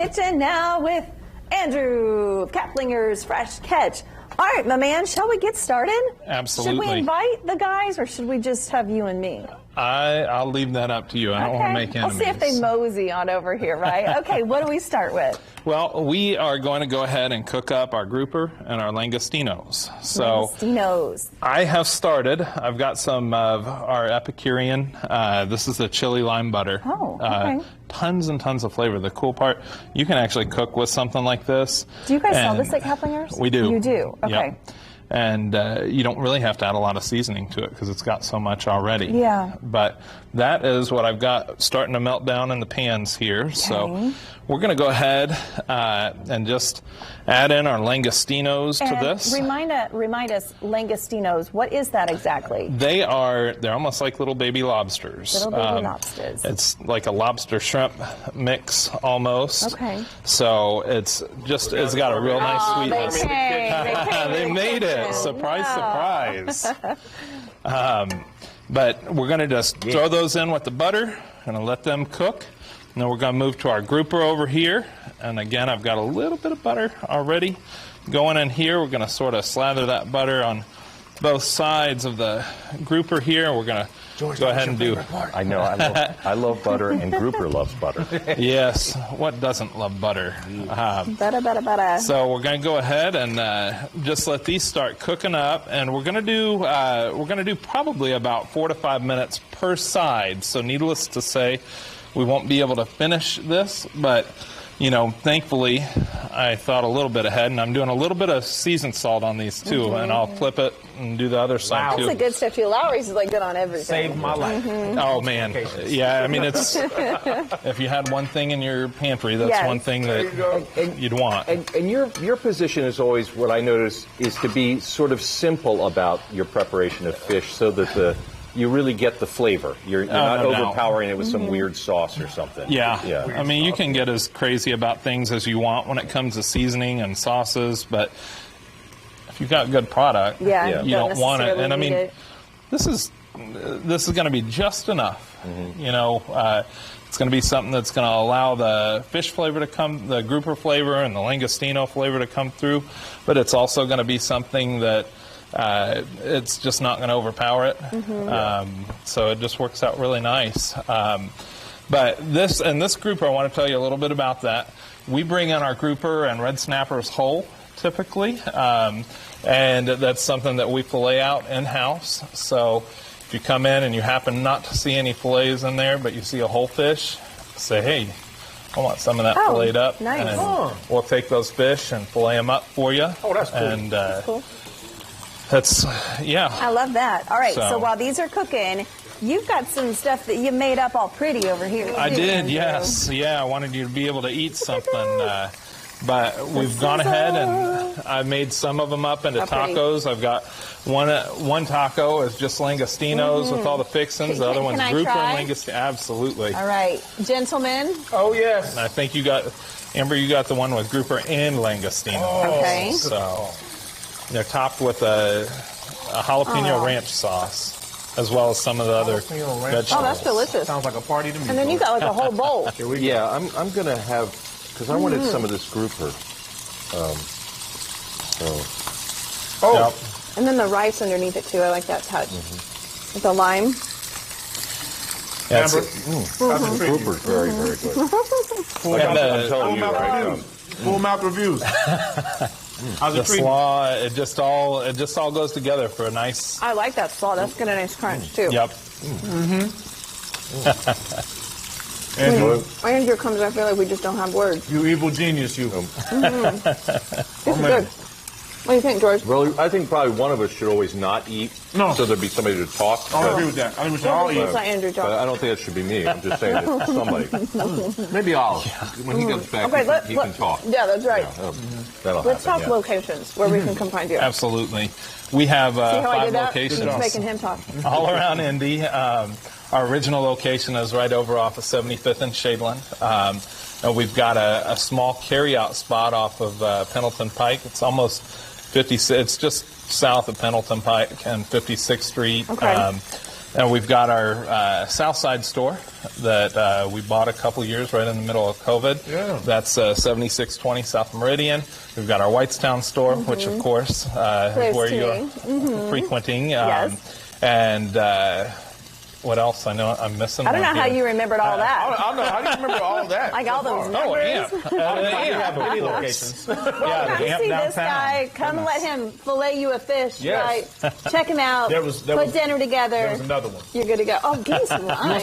Kitchen now with Andrew, Caplinger'S Fresh Catch. All right, my man, shall we get started? Absolutely. Should we invite the guys, or should we just have you and me? I'll leave that up to you. I don't want to make enemies. I'll see if they mosey on over here, right? Okay, what do we start with? Well, we are going to go ahead and cook up our grouper and our langostinos. So Langostinos. I have started. I've got some of our Epicurean. This is the chili lime butter. Oh, okay. Tons and tons of flavor. The cool part, you can actually cook with something like this. Do you guys sell this at Caplinger'S? We do. You do? Okay. Yep. And you don't really have to add a lot of seasoning to it because it's got so much already. Yeah. But that is what I've got starting to melt down in the pans here. Okay. So we're going to go ahead and just add in our langostinos to this. Remind us, langostinos, what is that exactly? They're almost like little baby lobsters. Little baby lobsters. It's like a lobster shrimp mix almost. Okay. So it's got a real nice sweetness. They made it. Surprise, surprise. But we're going to just throw those in with the butter and let them cook. And then we're going to move to our grouper over here. And again, I've got a little bit of butter already going in here. We're going to sort of slather that butter on both sides of the grouper here. We're going to go ahead and do. I know. I love butter, and grouper loves butter. Yes. What doesn't love butter? Butter. So we're going to go ahead and just let these start cooking up, and we're going to do probably about 4 to 5 minutes per side. So needless to say, we won't be able to finish this, but you know, thankfully, I thought a little bit ahead, and I'm doing a little bit of seasoned salt on these too, and I'll flip it and do the other side too. That's the good stuff too. Lowry's is like good on everything. Saved my life. Oh man, yeah. I mean, it's if you had one thing in your pantry, that's one thing that you'd want. And your position is always, what I notice, is to be sort of simple about your preparation of fish, so that you really get the flavor. You're not overpowering it with some weird sauce or something. Yeah. I mean, you can get as crazy about things as you want when it comes to seasoning and sauces, but if you've got good product, you don't want it. And I mean, this is going to be just enough. You know, it's going to be something that's going to allow the fish flavor to come, the grouper flavor and the langostino flavor to come through, but it's also going to be something that it's just not going to overpower it. So it just works out really nice. But this grouper, I want to tell you a little bit about that. We bring in our grouper and red snappers whole, typically, and that's something that we fillet out in-house. So if you come in and you happen not to see any fillets in there, but you see a whole fish, say, hey, I want some of that filleted up. Nice. And we'll take those fish and fillet them up for you. Oh, that's cool. And, that's cool. I love that. All right, so while these are cooking, you've got some stuff that you made up all pretty over here. I did, yes. Yeah, I wanted you to be able to eat something. But we've gone ahead and I made some of them up into tacos. I've got one taco is just langostinos with all the fixins. The other one's grouper and langostino. Absolutely. All right, gentlemen. Oh, yes. And I think Amber, you got the one with grouper and langostino. Okay. So they're topped with a jalapeno ranch sauce, as well as some of the other vegetables. Oh, that's delicious. Sounds like a party to me. And then you got like a whole bowl. Here we go. Yeah, I'm going to have, because I wanted some of this grouper. And then the rice underneath it too. I like that touch. With the lime. Amber, Grouper's very, very good. I'm telling you right now. Full mouth reviews. How's the slaw, it just all goes together for a nice. I like that slaw. That's got a nice crunch too. Yep. Andrew comes, I feel like we just don't have words. You evil genius, you. This is good. What do you think, George? Well, I think probably one of us should always not eat, so there'd be somebody to talk. I agree with that. I think we should all eat. Let Andrew talk. But I don't think that should be me. I'm just saying that somebody. Maybe I'll. When he comes back, he can talk. Yeah, that's right. That'll Let's happen, talk locations where we can come find you. Absolutely. We have 5 locations. Just making him talk. All around Indy. Our original location is right over off of 75th and Shadeland. And we've got a small carry-out spot off of Pendleton Pike. It's almost 50. It's just south of Pendleton Pike and 56th Street. Okay. And we've got our South Side store that we bought a couple years right in the middle of COVID. Yeah. That's 7620 South Meridian. We've got our Whitestown store, which of course is where you're frequenting. Yes. And what else? I know I'm missing. I don't know how you remembered all that. I don't know. How do you remember all of that? Like all those numbers. Oh, AMP. have many locations. Well, come AMP see downtown. this guy. Come let him fillet you a fish, Yes. right? Check him out. There Put dinner together. There was another one. You're good to go. Oh, give me some lime.